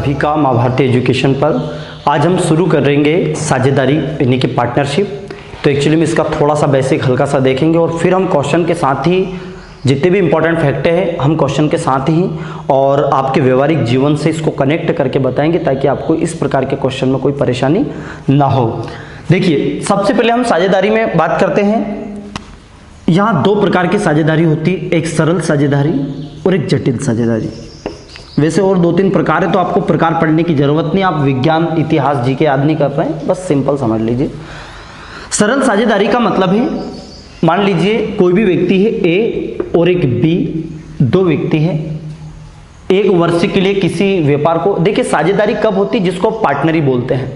सभी का माँ भारती एजुकेशन पर। आज हम शुरू करेंगे साझेदारी यानी कि पार्टनरशिप। तो एक्चुअली में इसका थोड़ा सा बेसिक हल्का सा देखेंगे और फिर हम क्वेश्चन के साथ ही जितने भी इंपॉर्टेंट फैक्ट हैं हम क्वेश्चन के साथ ही और आपके व्यवहारिक जीवन से इसको कनेक्ट करके बताएंगे ताकि आपको इस प्रकार के क्वेश्चन में कोई परेशानी ना हो। देखिए, सबसे पहले हम साझेदारी में बात करते हैं। यहाँ दो प्रकार की साझेदारी होती है, एक सरल साझेदारी और एक जटिल साझेदारी। वैसे और दो तीन प्रकार है तो आपको प्रकार पढ़ने की जरूरत नहीं, आप विज्ञान इतिहास जीके याद नहीं कर रहे हैं, बस सिंपल समझ लीजिए। सरल साझेदारी का मतलब है, मान लीजिए कोई भी व्यक्ति है ए और एक बी, दो व्यक्ति है, एक वर्ष के लिए किसी व्यापार को। देखिए साझेदारी कब होती है, जिसको पार्टनरी बोलते हैं,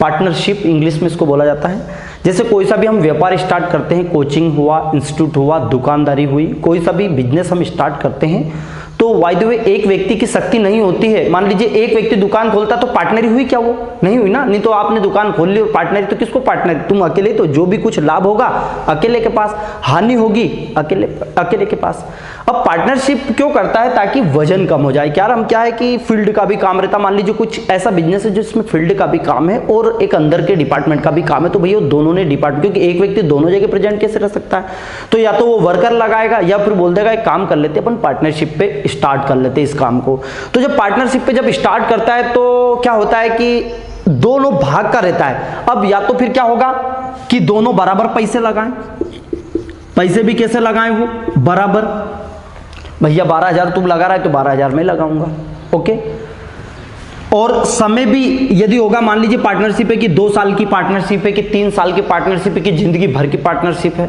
पार्टनरशिप इंग्लिश में इसको बोला जाता है। जैसे कोई सा भी हम व्यापार स्टार्ट करते हैं, कोचिंग हुआ, इंस्टीट्यूट हुआ, दुकानदारी हुई, कोई सा भी बिजनेस हम स्टार्ट करते हैं तो बाय द वे एक व्यक्ति की शक्ति नहीं होती है। मान लीजिए एक व्यक्ति दुकान खोलता तो पार्टनरी हुई क्या? वो नहीं हुई ना। नहीं तो आपने दुकान खोल ली और पार्टनरी, तो किसको पार्टनरी? तुम अकेले, तो जो भी कुछ लाभ होगा अकेले के पास, हानि होगी अकेले के पास। अब पार्टनरशिप क्यों करता है? ताकि वजन कम हो जाए। क्या हम क्या है कि फील्ड का भी काम रहता। मान लीजिए कुछ ऐसा बिजनेस है जिसमें फील्ड का भी काम है और एक अंदर के डिपार्टमेंट का भी काम है, तो भैया दोनों ने डिपार्टमेंट, क्योंकि एक व्यक्ति दोनों जगह प्रेजेंट कैसे रह सकता है, तो या तो वो वर्कर लगाएगा या फिर बोल देगा एक काम कर लेते अपन पार्टनरशिप पे स्टार्ट कर लेते इस काम को। तो जब पार्टनरशिप पे जब स्टार्ट करता है तो क्या होता है कि दोनों भाग का रहता है। अब या तो फिर क्या होगा कि दोनों बराबर पैसे लगाएं, पैसे भी कैसे लगाएं? वो बराबर, भैया 12,000 तुम लगा रहा है तो 12,000 मैं लगाऊंगा, ओके। और समय भी यदि होगा, मान लीजिए पार्टनरशिप है कि 2 साल की पार्टनरशिप है कि 3 साल की पार्टनरशिप है कि जिंदगी भर की पार्टनरशिप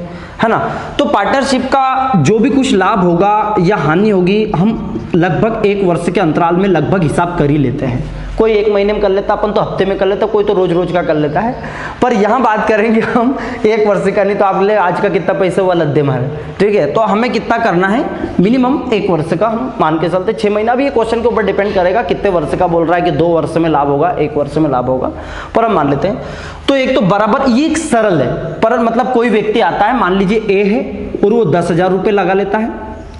है ना। तो पार्टनरशिप का जो भी कुछ लाभ होगा या हानि होगी हम लगभग 1 वर्ष के अंतराल में लगभग हिसाब कर ही लेते हैं। कोई 1 महीने में कर लेता, अपन तो हफ्ते में कर लेता, कोई तो रोज रोज का कर लेता है। पर यहाँ बात करेंगे हम 1 वर्ष का, नहीं तो आप ले आज का कितना पैसे हुआ लद्दे मारे, ठीक है। तो हमें कितना करना है, मिनिमम 1 वर्ष का हम मान के चलते। 6 महीना भी ये क्वेश्चन के ऊपर डिपेंड करेगा कितने वर्ष का बोल रहा है कि 2 वर्ष में लाभ होगा, 1 वर्ष में लाभ होगा, पर हम मान लेते हैं। तो एक तो बराबर, ये एक सरल है, पर मतलब कोई व्यक्ति आता है, मान लीजिए ए है और वो 10,000 रुपये लगा लेता है,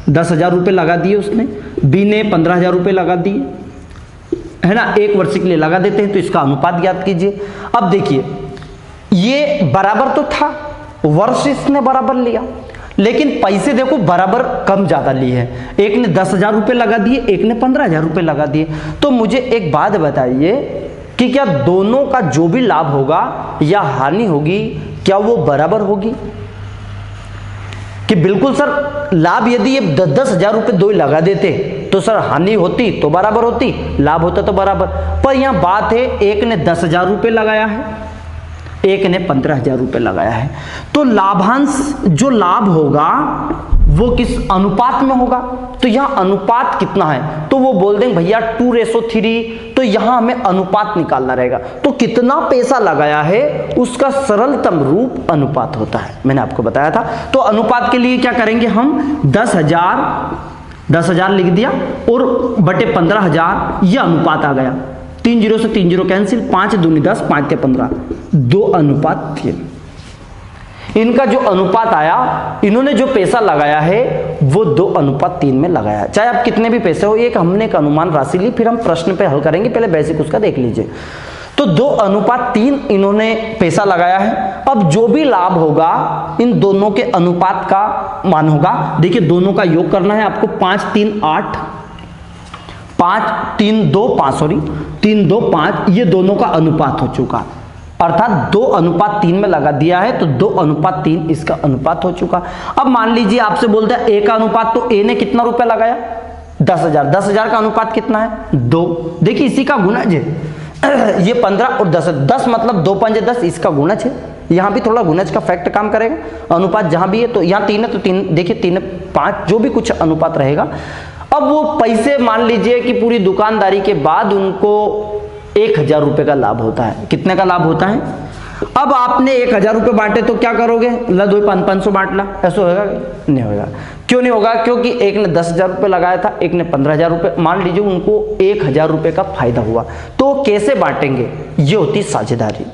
10,000 रुपये लगा दिए उसने, बी ने 15,000 रुपये लगा दिए, है ना, 1 वर्ष के लिए लगा देते हैं। तो इसका अनुपात ज्ञात कीजिए। अब देखिए ये बराबर तो था, वर्ष इसने बराबर लिया, लेकिन पैसे देखो बराबर कम ज्यादा लिए हैं। एक ने 10,000 रुपये लगा दिए, एक ने 15,000 रुपये लगा दिए। तो मुझे एक बात बताइए कि क्या दोनों का जो भी लाभ होगा या हानि होगी क्या वो बराबर होगी? कि बिल्कुल सर लाभ यदि ये 10,000 रुपये दो लगा देते तो सर हानि होती तो बराबर होती, लाभ होता तो बराबर। पर यहां बात है एक ने 10,000 रुपये लगाया है, एक ने 15,000 रुपये लगाया है, तो लाभांश जो लाभ होगा वो किस अनुपात में होगा? तो यहां अनुपात कितना है तो वो बोल देंगे भैया 2:3। तो यहां हमें अनुपात निकालना रहेगा। तो कितना पैसा लगाया है उसका सरलतम रूप अनुपात होता है, मैंने आपको बताया था। तो अनुपात के लिए क्या करेंगे हम, 10,000 लिख दिया और बटे 15,000, यह अनुपात आ गया। 3 0 से 3 0 कैंसिल, 5 दूनी 10, 5 के 15, 2:3। इनका जो अनुपात आया, इन्होंने जो पैसा लगाया है वो 2:3 में लगाया। चाहे आप कितने भी पैसे हो, एक हमने एक अनुमान राशि ली, फिर हम प्रश्न पे हल करेंगे, पहले बेसिक उसका देख लीजिए। तो 2:3 इन्होंने पैसा लगाया है। अब जो भी लाभ होगा इन दोनों के अनुपात का मान होगा। देखिए दोनों का योग करना है आपको, 5 3 8, 5 3 2 5, सॉरी 3 2 5, ये दोनों का अनुपात हो चुका, अर्थात 2:3 में लगा दिया है तो 2:3 इसका अनुपात हो चुका। अब मान लीजिए आपसे बोलते हैं ए का अनुपात, तो ए ने कितना रुपया लगाया, 10,000, 10,000 का अनुपात कितना है, 2। देखिए इसी का गुणज है ये 15 और 10, 10 मतलब 2 5 10, इसका गुणज है। यहाँ भी थोड़ा गुणज का फैक्ट काम करेगा। अनुपात जहां भी है, तो यहाँ 3 है तो 3, देखिए 3 5, जो भी कुछ अनुपात रहेगा। अब वो पैसे मान लीजिए कि पूरी दुकानदारी के बाद उनको 1,000 रुपये का लाभ होता है। कितने का लाभ होता है? अब आपने 1,000 रुपये बांटे तो क्या करोगे, ला 2 500 बांट ला, ऐसा होगा? नहीं होगा। क्यों नहीं होगा? क्योंकि एक ने 10,000 रुपये लगाया था, एक ने 15,000 रुपये। मान लीजिए उनको 1,000 रुपये का फायदा हुआ, तो कैसे बांटेंगे? ये होती साझेदारी,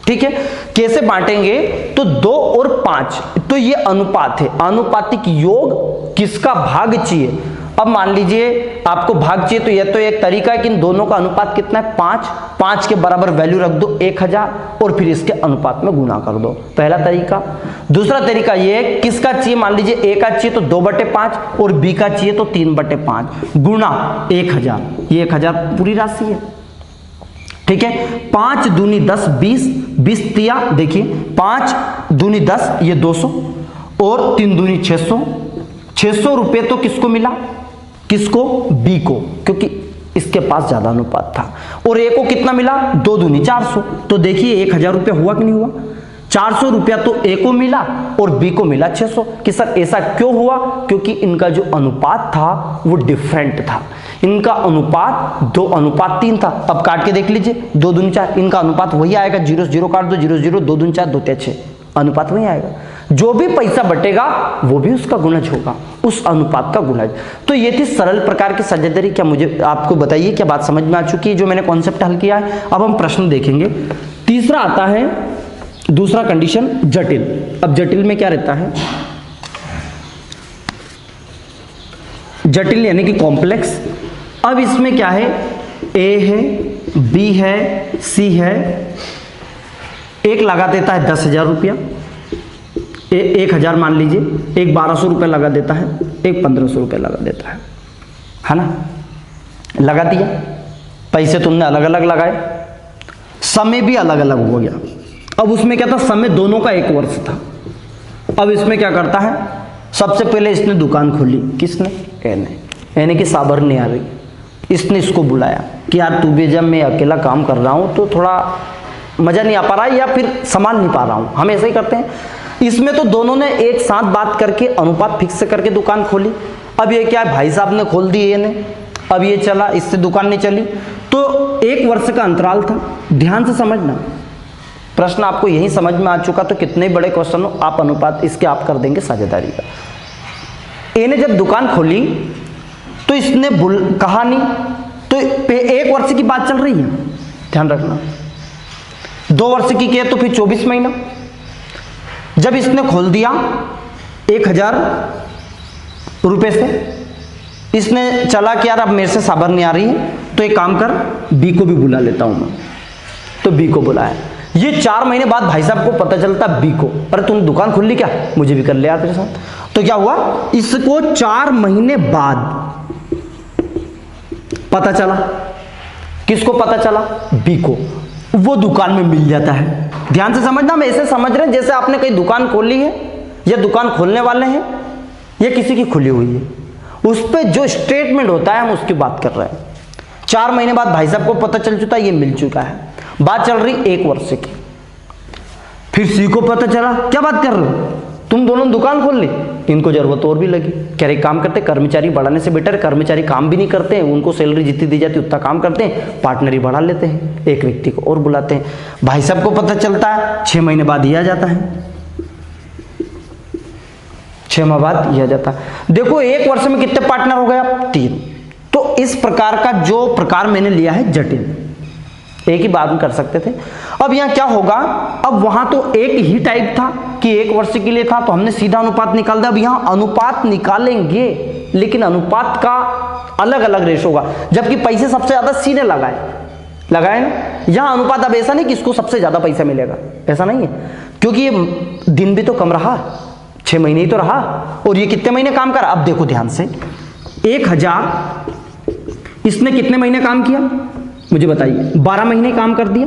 ठीक है। कैसे बांटेंगे? तो 2 और 5, तो ये अनुपात है, अनुपातिक योग किसका भाग चाहिए? अब मान लीजिए आपको भाग चाहिए, तो यह तो एक तरीका है कि इन दोनों का अनुपात कितना है 5, 5 के बराबर वैल्यू रख दो 1000 और फिर इसके अनुपात में गुना कर दो, पहला तरीका। दूसरा तरीका ये है, किसका चाहिए, मान लीजिए ए का चाहिए तो 2/5 और बी का चाहिए तो 3/5 गुना 1000, ये 1000 पूरी राशि है, ठीक है। 5 दूनी 10, 20, 20 तिया, देखिए 5 दूनी 10 ये 200 और 3 दूनी 600, 600 रुपये तो किसको मिला, किसको, बी को, क्योंकि इसके पास ज्यादा अनुपात था। और ए को कितना मिला, 2 दूनी 400, तो देखिए 1000 रुपया हुआ कि नहीं हुआ, 400 रुपया तो ए को मिला और बी को मिला 600। कि सर ऐसा क्यों हुआ, क्योंकि इनका जो अनुपात था वो डिफरेंट था, इनका अनुपात 2:3 था। अब काट के देख लीजिए, 2 दूनी 4, इनका अनुपात वही आएगा, 0 0 काट दो, 0 0, 2 दूनी 4, 2 तिया 6, अनुपात वही आएगा। जो भी पैसा बटेगा वो भी उसका गुणज होगा, उस अनुपात का गुणज। तो ये थी सरल प्रकार की साझेदारी। क्या मुझे आपको बताइए, क्या बात समझ में आ चुकी है जो मैंने कॉन्सेप्ट हल किया है। अब हम प्रश्न देखेंगे। तीसरा आता है दूसरा कंडीशन, जटिल। अब जटिल में क्या रहता है, जटिल यानी कि कॉम्प्लेक्स। अब इसमें क्या है, ए है, बी है, सी है, एक लगा देता है 10,000 रुपया, 1000 मान लीजिए, एक 1200 रुपये लगा देता है, एक 1500 रुपये लगा देता है ना, लगा दिया। पैसे तुमने अलग अलग लगाए, समय भी अलग अलग हो गया। अब उसमें क्या था, समय दोनों का 1 वर्ष था। अब इसमें क्या करता है, सबसे पहले इसने दुकान खोली, किसने, ए ने, यानी कि साबर नहीं आ रही, इसने इसको बुलाया कि यार तू भी, जब मैं अकेला काम कर रहा हूँ तो थोड़ा मजा नहीं आ पा रहा है या फिर संभाल नहीं पा रहा हूँ, हम ऐसे ही करते हैं। इसमें तो दोनों ने एक साथ बात करके अनुपात फिक्स करके दुकान खोली। अब ये क्या है, भाई साहब ने खोल दी ये ने, अब ये चला, इससे दुकान नहीं चली, तो 1 वर्ष का अंतराल था। ध्यान से समझना, प्रश्न आपको यही समझ में आ चुका तो कितने बड़े क्वेश्चन हो आप अनुपात इसके आप कर देंगे साझेदारी का। ए ने जब दुकान खोली तो इसने कहा नहीं, तो 1 वर्ष की बात चल रही है, ध्यान रखना। 2 वर्ष की किया तो फिर 24 महीना। जब इसने खोल दिया 1000 रुपए से, इसने चला कि यार अब मेरे से साबर नहीं आ रही है, तो एक काम कर, बी को भी बुला लेता हूं मैं, तो बी को बुलाया। ये 4 महीने बाद भाई साहब को पता चलता बी को, अरे तुम दुकान खोल ली क्या, मुझे भी कर ले यार तेरे साथ। तो क्या हुआ, इसको 4 महीने बाद पता चला, किसको पता चला, बी को, वो दुकान में मिल जाता है। ध्यान से समझना, मैं ऐसे समझ रहे हैं जैसे आपने कहीं दुकान खोली है या दुकान खोलने वाले हैं या किसी की खुली हुई है, उस पर जो स्टेटमेंट होता है हम उसकी बात कर रहे हैं। 4 महीने बाद भाई साहब को पता चल चुका है, ये मिल चुका है, बात चल रही 1 वर्ष की। फिर सी को पता चला, क्या बात कर रहे हो, तुम दोनों दुकान खोल ली, इनको जरूरत और भी लगी, कह रहे काम करते, कर्मचारी बढ़ाने से बेटर, कर्मचारी काम भी नहीं करते हैं, उनको सैलरी जितनी दी जाती है उतना काम करते हैं, पार्टनर ही बढ़ा लेते हैं, एक व्यक्ति को और बुलाते हैं। भाई साहब को पता चलता है, 6 महीने बाद ही आ जाता है, 6 माह बाद ही आ जाता है। देखो 1 वर्ष में कितने पार्टनर हो गया, 3। तो इस प्रकार का जो प्रकार मैंने लिया है जटिल, एक ही बात में कर सकते थे। अब यहाँ क्या होगा, अब वहां तो एक ही टाइप था कि 1 वर्ष के लिए था, तो हमने सीधा अनुपात निकाल दिया। अब यहाँ अनुपात निकालेंगे, लेकिन अनुपात का अलग अलग रेशो होगा, जबकि पैसे सबसे ज्यादा सी ने लगाए ना। यहाँ अनुपात अब ऐसा नहीं कि इसको सबसे ज्यादा पैसा मिलेगा, ऐसा नहीं है, क्योंकि ये दिन भी तो कम रहा, 6 महीने ही तो रहा, और ये कितने महीने काम करा। अब देखो ध्यान से, 1000 इसने कितने महीने काम किया मुझे बताइए, 12 महीने काम कर दिया,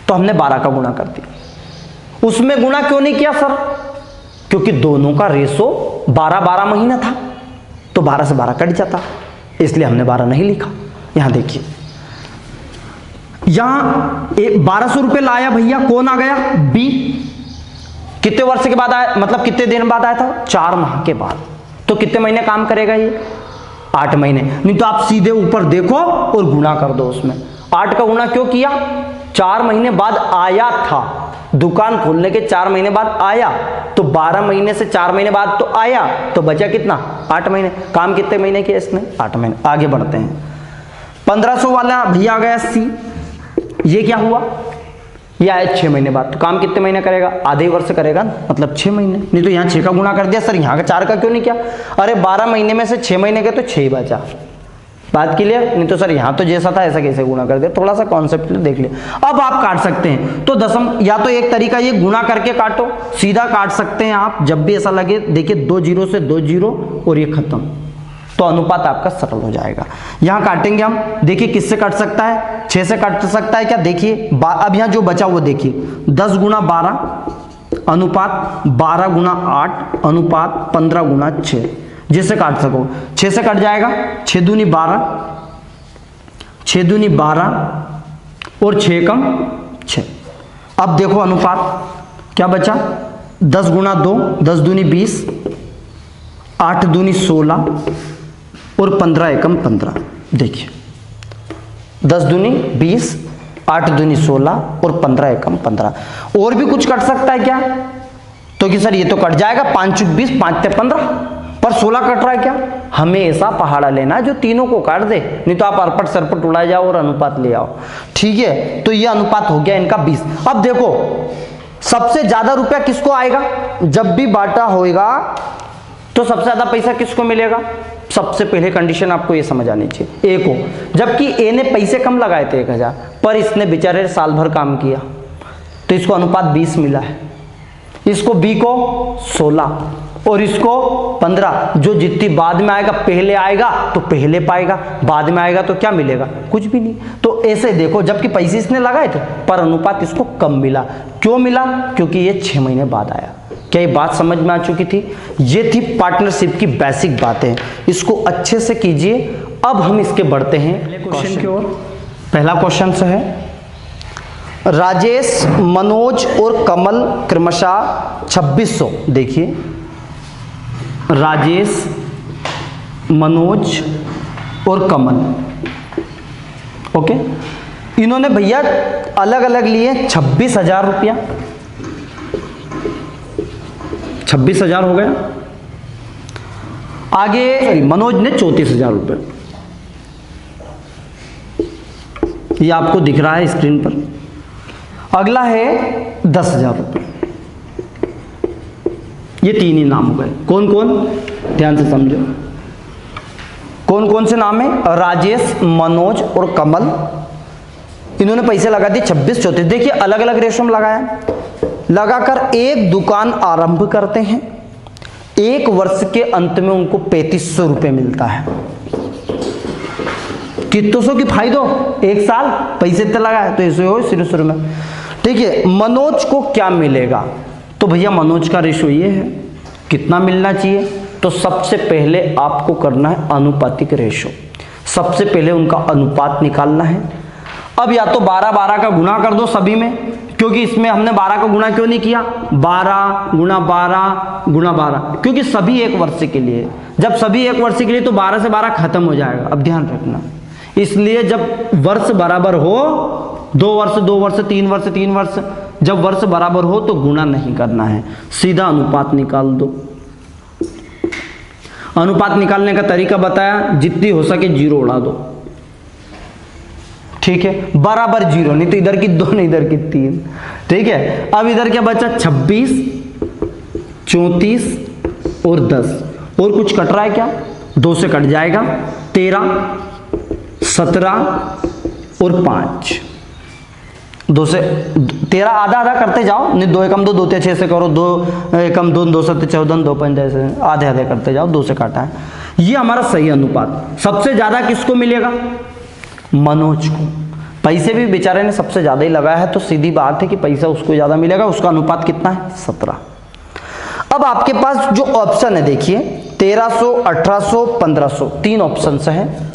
तो हमने 12 का गुणा कर दिया। उसमें गुणा क्यों नहीं किया सर, क्योंकि दोनों का रेशो 12-12 महीना था, तो 12 से 12 कट जाता, इसलिए हमने 12 नहीं लिखा। यहां देखिए, यहां 1200 रुपये लाया भैया, कौन आ गया, बी। कितने वर्ष के बाद आया, मतलब कितने दिन बाद आया था, 4 माह के बाद, तो कितने महीने काम करेगा ये, 8 महीने। नहीं तो आप सीधे ऊपर देखो और गुणा कर दो उसमें। 8 का गुणा क्यों किया, 4 महीने बाद आया था, दुकान खोलने के 4 महीने बाद आया, तो 12 महीने से 4 महीने बाद तो आया, तो बचा कितना, 8 महीने। काम कितने महीने किया इसने, 8 महीने। आगे बढ़ते हैं, 1500 वाला भैया आ गया सी। ये क्या हुआ, ये आया 6 महीने बाद, तो काम कितने महीने करेगा? आधे वर्ष करेगा ना, मतलब 6 महीने। नहीं तो यहाँ 6 का गुणा कर दिया सर, यहाँ का 4 का क्यों नहीं किया? अरे 12 महीने में से 6 महीने के तो 6 ही बचा, बात क्लियर? नहीं तो सर यहाँ तो जैसा था ऐसा कैसे गुणा कर दिया, थोड़ा सा कॉन्सेप्ट देख लिया। अब आप काट सकते हैं, तो दशम या तो एक तरीका ये गुणा करके काटो, सीधा काट सकते हैं आप, जब भी ऐसा लगे। देखिए 2 जीरो से 2 जीरो और ये खत्म, तो अनुपात आपका सरल हो जाएगा। यहाँ काटेंगे हम, देखिए किससे कट सकता है? 6 से कट सकता है क्या? देखिए अब यहाँ जो बचा वो देखिए, 10 गुना 12 अनुपात 12 गुना 8 अनुपात 15 गुना 6, जिससे काट सको। 6 से कट जाएगा, 6 दूनी 12, 6 दूनी 12 और 6 कम 6। अब देखो अनुपात क्या बचा? 10 गुना 2, 10 दूनी 20, 8 दूनी 16 और 15 एकम 15। देखिए 10 दूनी 20, 8 दूनी 16 और 15 एकम 15। और भी कुछ कट सकता है क्या? तो कि सर ये तो कट जाएगा, 5 चुक 20, 5 ते 15, पर 16 कट रहा है क्या? हमें ऐसा पहाड़ा लेना है जो तीनों को काट दे, नहीं तो आप अरपट सरपट उड़ा जाओ और अनुपात ले आओ। ठीक है, तो ये अनुपात हो गया इनका 20। अब देखो सबसे ज्यादा रुपया किसको आएगा? जब भी बांटा होएगा तो सबसे ज्यादा पैसा किसको मिलेगा? सबसे पहले कंडीशन आपको ये समझ आनी चाहिए, ए को। जबकि ए ने पैसे कम लगाए थे 1000, पर इसने बेचारे साल भर काम किया, तो इसको अनुपात 20 मिला है। इसको बी को 16 और इसको 15। जो जितनी बाद में आएगा, पहले आएगा तो पहले पाएगा, बाद में आएगा तो क्या मिलेगा? कुछ भी नहीं। तो ऐसे देखो, जबकि पैसे इसने लगाए थे पर अनुपात इसको कम मिला। क्यों मिला? क्योंकि ये 6 महीने बाद आया। क्या ये बात समझ में आ चुकी थी? ये थी पार्टनरशिप की बेसिक बातें, इसको अच्छे से कीजिए। अब हम इसके बढ़ते हैं क्वेश्चन की ओर। पहला क्वेश्चन से है, राजेश, मनोज और कमल क्रमशः 2600। देखिए राजेश, मनोज और कमल, ओके, इन्होंने भैया अलग अलग लिए 26,000 रुपया। 26,000 हो गया। आगे मनोज ने 34,000 रुपये, ये आपको दिख रहा है स्क्रीन पर। अगला है 10,000 रुपये। ये 3 ही नाम हो गए। कौन कौन? ध्यान से समझो, कौन कौन से नाम है? राजेश, मनोज और कमल। इन्होंने पैसे लगा दिए 26, 34। देखिए अलग अलग रेशो में लगाया, लगाकर एक दुकान आरंभ करते हैं। 1 वर्ष के अंत में उनको 3500 रुपये मिलता है। कितनों सौ की फायदो? 1 साल पैसे इतने लगाए तो ऐसे हो शुरू में। ठीक है, मनोज को क्या मिलेगा? तो भैया मनोज का रेशो ये है, कितना मिलना चाहिए? तो सबसे पहले आपको करना है अनुपातिक रेशो। सबसे पहले उनका अनुपात निकालना है। अब या तो 12 का गुणा कर दो सभी में, क्योंकि इसमें हमने 12 का गुणा क्यों नहीं किया? 12 गुणा 12 गुणा 12, क्योंकि सभी 1 वर्ष के लिए। जब सभी 1 वर्ष के लिए तो 12 से 12 खत्म हो जाएगा। अब ध्यान रखना, इसलिए जब वर्ष बराबर हो, 2 वर्ष 2 वर्ष, 3 वर्ष 3 वर्ष, जब वर्ष बराबर हो तो गुणा नहीं करना है, सीधा अनुपात निकाल दो। अनुपात निकालने का तरीका बताया, जितनी हो सके 0 उड़ा दो। ठीक है, बराबर 0, नहीं तो इधर की 2 नहीं इधर की 3। ठीक है, अब इधर क्या बचा? 26, 34 और 10। और कुछ कट रहा है क्या? 2 से कट जाएगा, 13, 17 और 5। 2 से 13 आधा आधा करते जाओ, नहीं 2 एकम 2, 2 ते 6 से करो, 2 एकम 2, 2 7 14, 2 5 ऐसे आधे आधे करते जाओ। 2 से काटा है, ये हमारा सही अनुपात। सबसे ज्यादा किसको मिलेगा? मनोज को। पैसे भी बेचारे ने सबसे ज्यादा ही लगाया है, तो सीधी बात है कि पैसा उसको ज्यादा मिलेगा। उसका अनुपात कितना है? 17। अब आपके पास जो ऑप्शन है देखिए, 1300, 1800, 1500, 3 ऑप्शन है।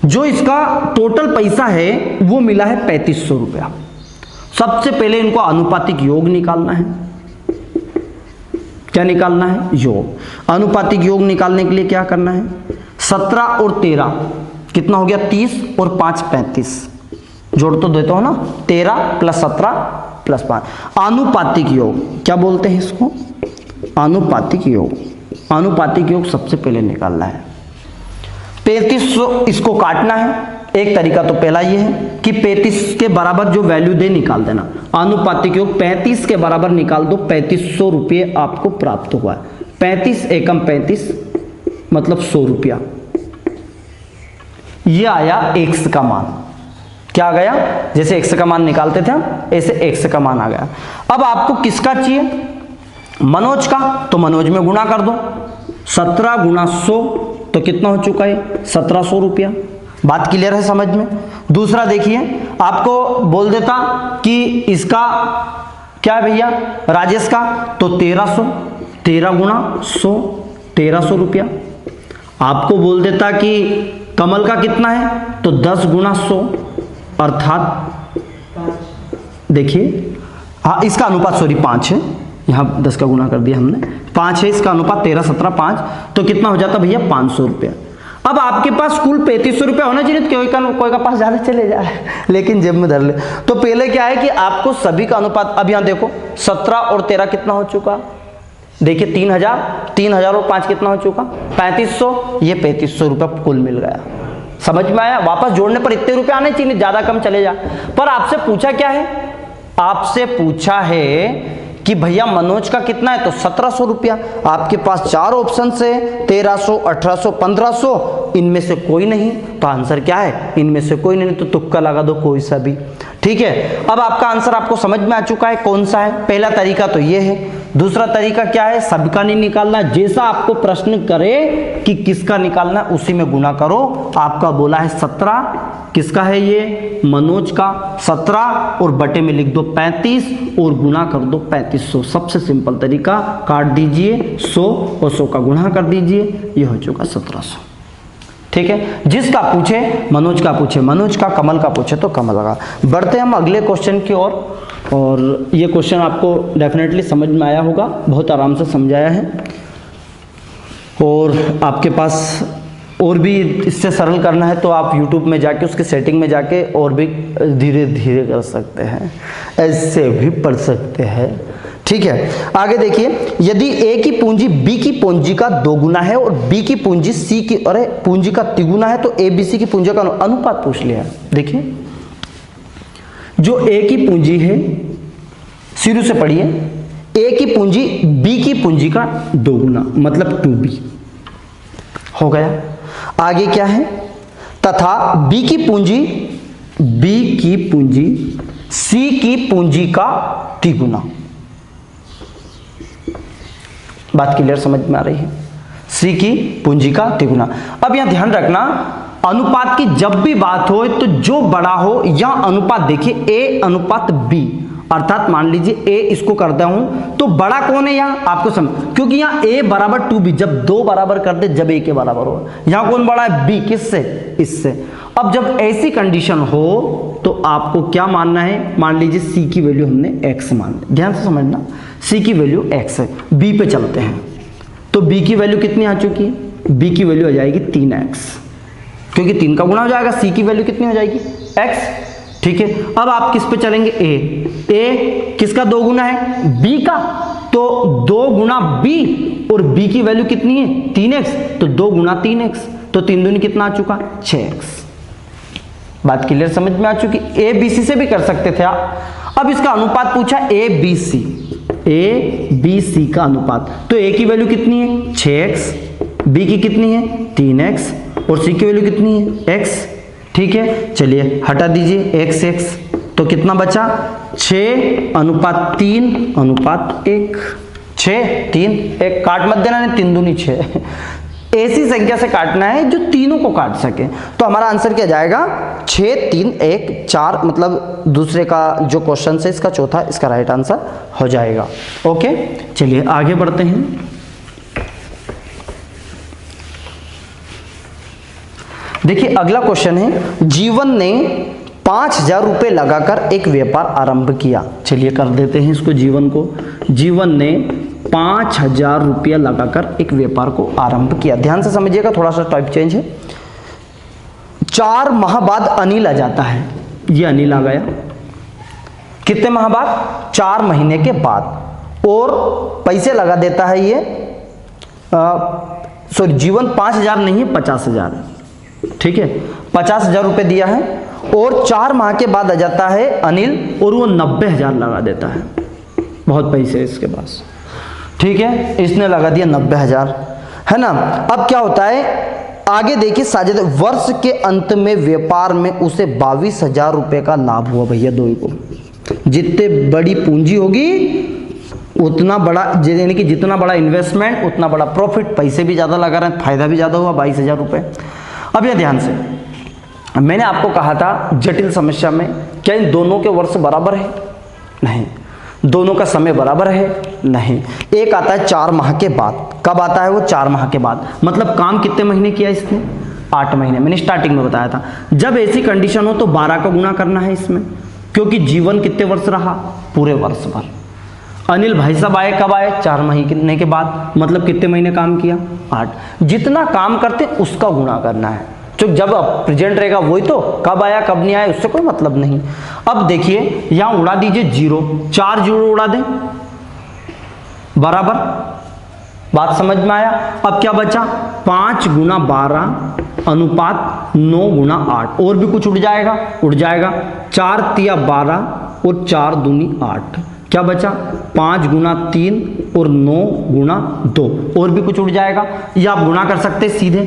जो इसका टोटल पैसा है वो मिला है 3500 रुपया। सबसे पहले इनको अनुपातिक योग निकालना है। क्या निकालना है? योग। अनुपातिक योग निकालने के लिए क्या करना है? 17 और 13 कितना हो गया? 30 और 5 35। जोड़ तो देता हो ना, 13 + 17 + 5। अनुपातिक योग क्या बोलते हैं इसको? अनुपातिक योग। अनुपातिक योग सबसे पहले निकालना है। 3500 इसको काटना है, एक तरीका तो पहला ये है कि 35 के बराबर जो वैल्यू दे निकाल देना, आनुपातिक योग 35 के बराबर निकाल दो, 3500 रुपये आपको प्राप्त हुआ है। 35 एकम 35 मतलब 100 रुपया, ये आया x का मान। क्या आ गया? जैसे x का मान निकालते थे हम, ऐसे x का मान आ गया। अब आपको किसका चाहिए? मनोज का, तो मनोज में गुणा कर दो, 17 गुणा 100 तो कितना हो चुका है? 1700 रुपया। बात क्लियर है समझ में? दूसरा देखिए, आपको बोल देता कि इसका क्या है भैया, राजेश का, तो 1300, 13 गुणा 100 1300 रुपया। आपको बोल देता कि कमल का कितना है, तो 10 गुणा 100 अर्थात देखिए, हाँ इसका अनुपात सॉरी 5 है, यहाँ 10 का गुणा कर दिया हमने, 5 है इसका अनुपात, 13 17 5, तो कितना हो जाता भैया? 500 रुपया। अब आपके पास कुल 3500 रुपया होना चाहिए, तो कोई का पास ज्यादा चले जाए लेकिन जेब में धर ले। तो पहले क्या है कि आपको सभी का अनुपात, अब यहाँ देखो 17 और 13 कितना हो चुका, देखिए 3000, 3000 और 5 कितना हो चुका? 3500, ये 3500 रुपया कुल मिल गया। समझ में आया? वापस जोड़ने पर इतने रुपए आने चाहिए, ज्यादा कम चले जा। पर आपसे पूछा क्या है? आपसे पूछा है कि भैया मनोज का कितना है, तो 1700 रुपया। आपके पास 4 ऑप्शन है, 1300, 1800, 1500, इनमें से कोई नहीं, तो आंसर क्या है? इनमें से कोई नहीं, तो तुक्का लगा दो कोई सा भी। ठीक है, अब आपका आंसर आपको समझ में आ चुका है कौन सा है। पहला तरीका तो ये है। दूसरा तरीका क्या है? सबका नहीं निकालना, जैसा आपको प्रश्न करे कि किसका निकालना, उसी में गुना करो। आपका बोला है 17, किसका है ये? मनोज का। 17 और बटे में लिख दो 35 और गुना कर दो 3500। सबसे सिंपल तरीका, काट दीजिए 100 और 100 का गुणा कर दीजिए, ये हो चुका 1700। ठीक है, जिसका पूछे मनोज का पूछे मनोज का, कमल का पूछे तो कमल का। बढ़ते हम अगले क्वेश्चन की ओर, और ये क्वेश्चन आपको डेफिनेटली समझ में आया होगा, बहुत आराम से समझाया है। और आपके पास और भी इससे सरल करना है तो आप YouTube में जाके उसकी सेटिंग में जाके और भी धीरे धीरे कर सकते हैं, ऐसे भी पढ़ सकते हैं। ठीक है, आगे देखिए, यदि A की पूंजी B की पूंजी का 2 गुना है और B की पूंजी C की पूंजी का 3 गुना है, तो ABC की पूंजी का अनुपात पूछ लिया है। देखिए, जो A की पूंजी है, शुरू से पढ़िए, A की पूंजी B की पूंजी का 2 गुना मतलब 2B हो गया। आगे क्या है? तथा B की पूंजी C की पूंजी का 3 गुना। बात क्लियर समझ में आ रही है? C की पूंजी का 3 गुना। अब यहां ध्यान रखना, अनुपात की जब भी बात हो तो जो बड़ा हो, यहां अनुपात देखिए A अनुपात B, अर्थात मान लीजिए A इसको करता हूं तो बड़ा कौन है यहाँ आपको समझ, क्योंकि यहाँ A बराबर 2B, जब 2 बराबर कर दे जब A के बराबर हो, यहाँ कौन बड़ा है? B। किससे? इससे। अब जब ऐसी कंडीशन हो तो आपको क्या मानना है? मान लीजिए C की वैल्यू हमने X मान ली, ध्यान से समझना, C की वैल्यू X है, B पे चलते हैं, तो B की वैल्यू कितनी आ चुकी है? B की वैल्यू आ जाएगी 3x, क्योंकि 3 का गुणा हो जाएगा। C की वैल्यू कितनी हो जाएगी? X। ठीक है, अब आप किस पे चलेंगे? A किसका 2 गुना है? B का, तो 2 गुना B, और B की वैल्यू कितनी है? 3x, तो 2 गुना 3x, तो 3 दूनी कितना आ चुका? 6x। बात क्लियर समझ में आ चुकी? ABC से भी कर सकते थे आप। अब इसका अनुपात पूछा ABC का अनुपात, तो A की वैल्यू कितनी है? 6x, B की कितनी है? 3x, और C की वैल्यू कितनी है? x। ठीक है, चलिए हटा दीजिए x, तो कितना बचा? 6 अनुपात 3 अनुपात 1, 6 3 1, काट मत देना, नहीं 3 दूनी 6। ऐसी संख्या से काटना है जो तीनों को काट सके, तो हमारा आंसर क्या जाएगा? 6 3 1 4, मतलब दूसरे का जो क्वेश्चन है इसका चौथा इसका राइट आंसर हो जाएगा। ओके, चलिए आगे बढ़ते हैं। देखिए अगला क्वेश्चन है, जीवन ने 5000 रुपये लगाकर एक व्यापार आरंभ किया। चलिए कर देते हैं इसको, जीवन को। जीवन ने 5000 रुपया लगाकर एक व्यापार को आरंभ किया। ध्यान से समझिएगा, थोड़ा सा टाइप चेंज है। 4 माह बाद अनिल आ जाता है, ये अनिल आ गया। कितने माह बाद? 4 महीने के बाद, और पैसे लगा देता है ये, सॉरी जीवन 5000 नहीं है 50,000 है। ठीक है, 50,000 रुपये दिया है और 4 माह के बाद आ जाता है अनिल और वो 90,000 लगा देता है। बहुत पैसे है इसके पास, ठीक है, इसने लगा दिया 90,000, है ना। अब क्या होता है आगे देखिए, साजिद वर्ष के अंत में व्यापार में उसे 22,000 रुपये का लाभ हुआ भैया। दो को जितने बड़ी पूंजी होगी उतना बड़ा, यानी कि जितना बड़ा इन्वेस्टमेंट उतना बड़ा प्रॉफिट, पैसे भी ज़्यादा लगा रहे हैं, फायदा भी ज़्यादा हुआ, 22,000 रुपये। अब यह ध्यान से, मैंने आपको कहा था जटिल समस्या में क्या इन दोनों के वर्ष बराबर है? नहीं। दोनों का समय बराबर है? नहीं। एक आता है 4 माह के बाद। कब आता है वो? 4 माह के बाद। मतलब काम कितने महीने किया इसने? 8 महीने। मैंने स्टार्टिंग में बताया था जब ऐसी कंडीशन हो तो 12 का गुणा करना है इसमें, क्योंकि जीवन कितने वर्ष रहा? पूरे वर्ष भर। अनिल भाई साहब आए कब आए? 4 महीने के बाद। मतलब कितने महीने काम किया? 8। जितना काम करते उसका गुणा करना है, जो जब प्रेजेंट रहेगा वही तो, कब आया कब नहीं आया उससे कोई मतलब नहीं। अब देखिए यहां उड़ा दीजिए 0, 4 0 उड़ा दें, बराबर। बात समझ में आया? अब क्या बचा? 5 गुना 12 अनुपात 9 गुना 8। और भी कुछ उड़ जाएगा? उड़ जाएगा। 4 तिया 12 और 4 दूनी 8। क्या बचा? 5 गुना 3 और 9 गुना 2। और भी कुछ उड़ जाएगा? या आप गुणा कर सकते सीधे,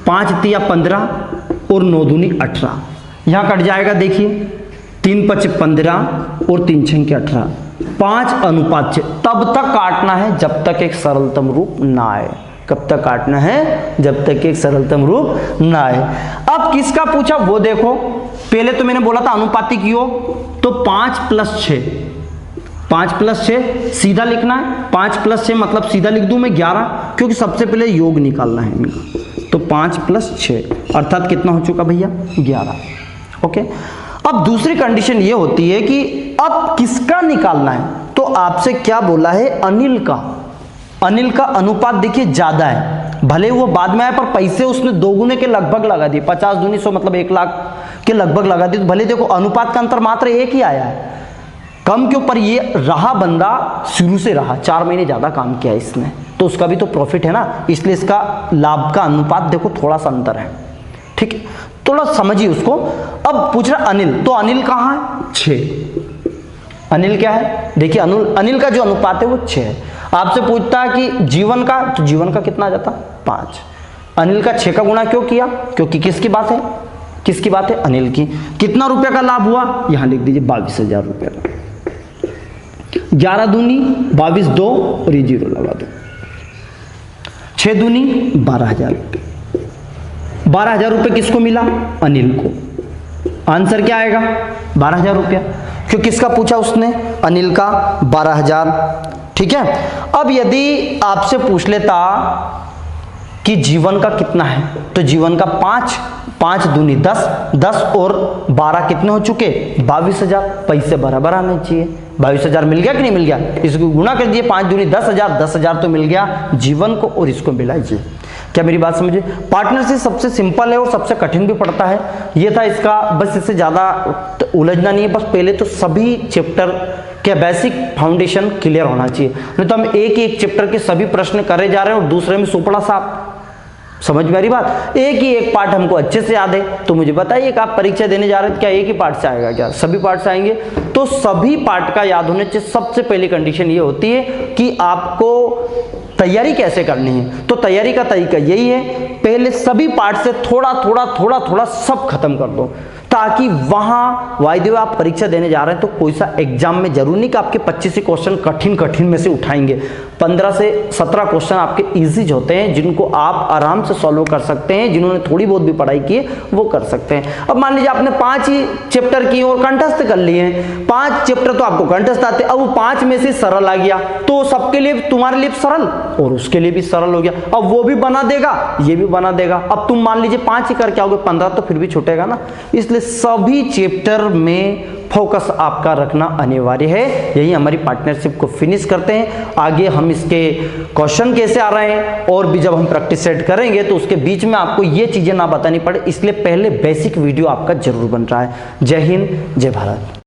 5 तिया 15 और 9 दूनी 18। यहाँ कट जाएगा, देखिए 3 5 15 और 3 6 18, 5 अनुपात 6। तब तक काटना है जब तक एक सरलतम रूप ना आए। कब तक काटना है? जब तक एक सरलतम रूप ना आए। अब किसका पूछा वो देखो। पहले तो मैंने बोला था अनुपातिक योग, तो 5 + 6, 5 + 6 सीधा लिखना है। 5 + 6 मतलब सीधा लिख दूं मैं 11, क्योंकि सबसे पहले योग निकालना है इनका। तो 5 + 6 अर्थात कितना हो चुका भैया? 11। ओके। अब दूसरी कंडीशन ये होती है कि अब किसका निकालना है, तो आपसे क्या बोला है? अनिल का। अनिल का अनुपात देखिए ज्यादा है, भले वो बाद में आया पर पैसे उसने 2 गुने के लगभग लगा दिए, 50 दूनी 100 मतलब 1 लाख के लगभग लगा दिए। तो भले देखो अनुपात का अंतर मात्र 1 ही आया है, कम के ऊपर ये रहा बंदा शुरू से रहा, 4 महीने ज्यादा काम किया इसने, तो उसका भी तो प्रॉफिट है ना, इसलिए इसका लाभ का अनुपात देखो थोड़ा सा अंतर है। ठीक है, थोड़ा समझिए उसको। अब पूछ रहा अनिल, तो अनिल कहाँ है? 6। अनिल क्या है? देखिए अनिल का जो अनुपात है वो 6 है। आपसे पूछता है कि जीवन का, तो जीवन का कितना आ जाता? 5। अनिल का 6 का गुणा क्यों किया? क्योंकि किसकी बात है? किसकी बात है? अनिल की। कितना रुपये का लाभ हुआ? यहां लिख दीजिए 22,000 रुपये का। 11 दूनी 22, 2 और ये 0 लगा दो। 6 दूनी 12,000 रुपये। 12,000 रुपये किसको मिला? अनिल को। आंसर क्या आएगा? 12,000 रुपया, क्योंकि किसका पूछा उसने? अनिल का 12,000। ठीक है। अब यदि आपसे पूछ लेता कि जीवन का कितना है, तो जीवन का 5, 5 दूनी 10, 10 और 12 कितने हो चुके? 22,000। पैसे बराबर आने चाहिए। 22,000 मिल गया कि नहीं मिल गया? इसको गुणा कर दिए, 5 दूनी 10,000, 10,000 तो मिल गया जीवन को और इसको मिला जी। क्या मेरी बात समझे? पार्टनरशिप सबसे सिंपल है और सबसे कठिन भी पड़ता है, ये था इसका। बस इससे ज़्यादा उलझना नहीं है, बस पहले तो सभी चैप्टर के बेसिक फाउंडेशन क्लियर होना चाहिए, नहीं तो हम एक चैप्टर के सभी प्रश्न करे जा रहे हैं और दूसरे में सोपड़ा साफ। समझ में आ रही बात? एक पार्ट हमको अच्छे से याद है, तो मुझे बताइए कि आप परीक्षा देने जा रहे हैं, क्या एक ही पार्ट से आएगा? क्या सभी पार्ट से आएंगे? तो सभी पार्ट का याद होने चाहिए। सबसे पहली कंडीशन ये होती है कि आपको तैयारी कैसे करनी है, तो तैयारी का तरीका यही है, पहले सभी पार्ट से थोड़ा थोड़ा सब खत्म कर दो, ताकि वहां वायदे आप परीक्षा देने जा रहे हैं तो कोई सा एग्जाम में जरूर नहीं कि आपके 25 क्वेश्चन कठिन में से उठाएंगे। 15 से 17 क्वेश्चन आपके इजी होते हैं, जिनको आप आराम से सॉल्व कर सकते हैं। जिन्होंने थोड़ी बहुत भी पढ़ाई की है वो कर सकते हैं। अब मान लीजिए आपने 5 ही चैप्टर किए और कंठस्थ कर लिए हैं, 5 चैप्टर तो आपको कंठस्थ आते, अब वो 5 में से सरल आ गया, तो सबके लिए, तुम्हारे लिए सरल और उसके लिए भी सरल हो गया। अब वो भी बना देगा, ये भी बना देगा। अब तुम मान लीजिए 5 ही करके आओगे, 15 तो फिर भी छूटेगा ना। इसलिए सभी चैप्टर में फोकस आपका रखना अनिवार्य है। यही हमारी पार्टनरशिप को फिनिश करते हैं। आगे हम इसके क्वेश्चन कैसे आ रहे हैं और भी जब हम प्रैक्टिस सेट करेंगे तो उसके बीच में आपको ये चीजें ना बतानी पड़े, इसलिए पहले बेसिक वीडियो आपका जरूर बन रहा है। जय हिंद, जय भारत।